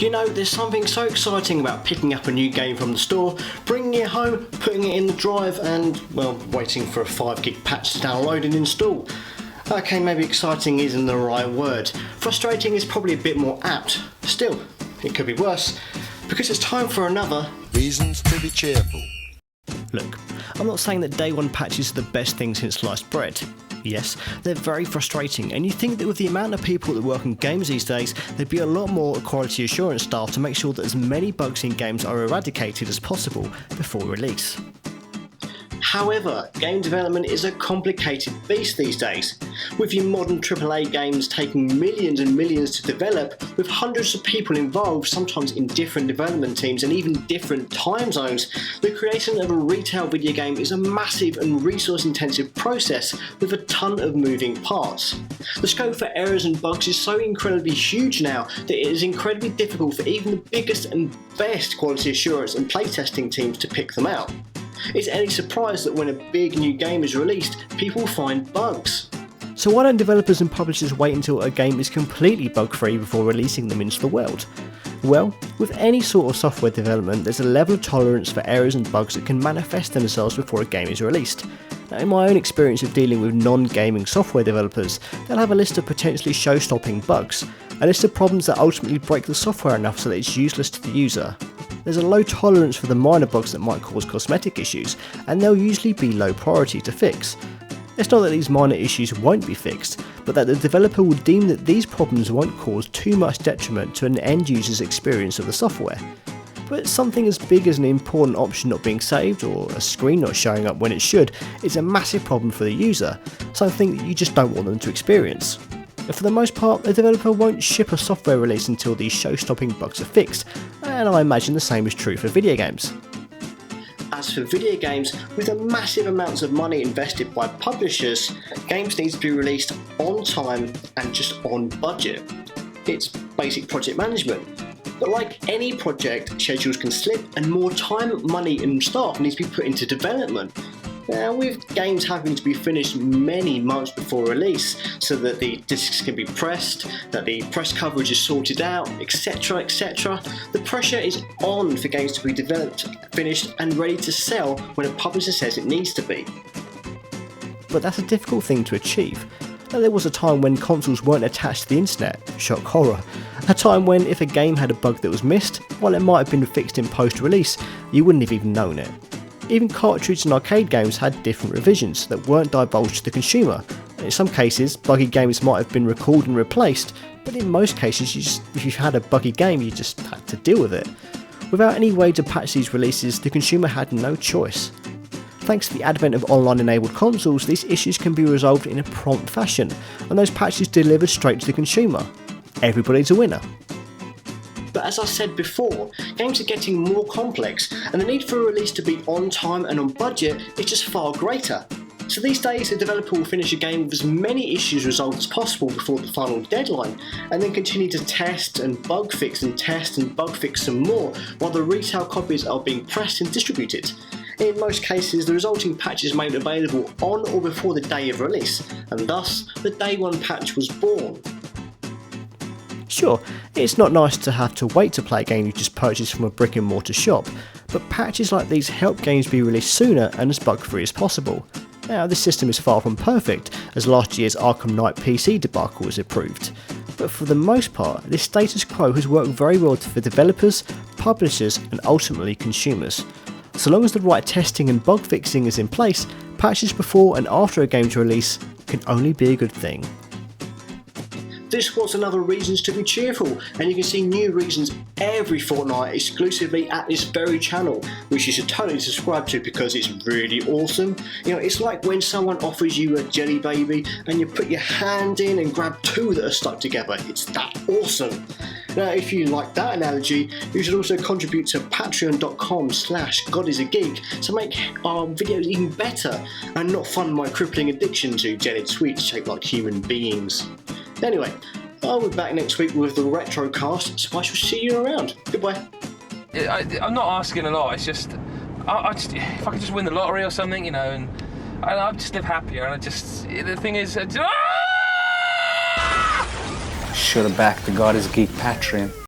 You know, there's something so exciting about picking up a new game from the store, bringing it home, putting it in the drive and, well, waiting for a 5 gig patch to download and install. Okay, maybe exciting isn't the right word. Frustrating is probably a bit more apt. Still, it could be worse, because it's time for another Reasons to be cheerful. Look, I'm not saying that day one patches are the best thing since sliced bread. Yes, they're very frustrating, and you think that with the amount of people that work on games these days, there'd be a lot more quality assurance staff to make sure that as many bugs in games are eradicated as possible before release. However, game development is a complicated beast these days. With your modern AAA games taking millions and millions to develop, with hundreds of people involved, sometimes in different development teams and even different time zones, the creation of a retail video game is a massive and resource-intensive process with a ton of moving parts. The scope for errors and bugs is so incredibly huge now that it is incredibly difficult for even the biggest and best quality assurance and playtesting teams to pick them out. Is it any surprise that when a big new game is released, people find bugs? So why don't developers and publishers wait until a game is completely bug-free before releasing them into the world? Well, with any sort of software development, there's a level of tolerance for errors and bugs that can manifest themselves before a game is released. Now, in my own experience of dealing with non-gaming software developers, they'll have a list of potentially show-stopping bugs, a list of problems that ultimately break the software enough so that it's useless to the user. There's a low tolerance for the minor bugs that might cause cosmetic issues, and they'll usually be low priority to fix. It's not that these minor issues won't be fixed, but that the developer will deem that these problems won't cause too much detriment to an end user's experience of the software. But something as big as an important option not being saved, or a screen not showing up when it should, is a massive problem for the user, something that you just don't want them to experience. And for the most part, the developer won't ship a software release until these show-stopping bugs are fixed, and I imagine the same is true for video games. As for video games, with the massive amounts of money invested by publishers, games need to be released on time and just on budget. It's basic project management. But like any project, schedules can slip and more time, money and staff needs to be put into development. Now, with games having to be finished many months before release so that the discs can be pressed, that the press coverage is sorted out, etc, the pressure is on for games to be developed, finished and ready to sell when a publisher says it needs to be. But that's a difficult thing to achieve. Now, there was a time when consoles weren't attached to the internet, shock horror, a time when if a game had a bug that was missed, while it might have been fixed in post-release, you wouldn't have even known it. Even cartridge and arcade games had different revisions that weren't divulged to the consumer. In some cases, buggy games might have been recalled and replaced, but in most cases, if you had a buggy game, you just had to deal with it. Without any way to patch these releases, the consumer had no choice. Thanks to the advent of online-enabled consoles, these issues can be resolved in a prompt fashion, and those patches delivered straight to the consumer. Everybody's a winner. But as I said before, games are getting more complex and the need for a release to be on time and on budget is just far greater. So these days the developer will finish a game with as many issues resolved as possible before the final deadline and then continue to test and bug fix and test and bug fix some more while the retail copies are being pressed and distributed. In most cases, the resulting patch is made available on or before the day of release, and thus the day one patch was born. Sure, it's not nice to have to wait to play a game you just purchased from a brick and mortar shop, but patches like these help games be released sooner and as bug-free as possible. Now, this system is far from perfect, as last year's Arkham Knight PC debacle has proved, but for the most part, this status quo has worked very well for developers, publishers and ultimately consumers. So long as the right testing and bug fixing is in place, patches before and after a game's release can only be a good thing. This was another Reasons to be Cheerful, and you can see new reasons every fortnight exclusively at this very channel, which you should totally subscribe to because it's really awesome. You know, it's like when someone offers you a jelly baby and you put your hand in and grab two that are stuck together. It's that awesome. Now, if you like that analogy, you should also contribute to patreon.com/godisagig to make our videos even better and not fund my crippling addiction to jellied sweets shaped like human beings. Anyway, I'll be back next week with the Retrocast, so I shall see you around. Goodbye. I'm not asking a lot, it's just, if I could just win the lottery or something, you know, and I'd just live happier, and the thing is, Should have backed the God is Geek Patreon.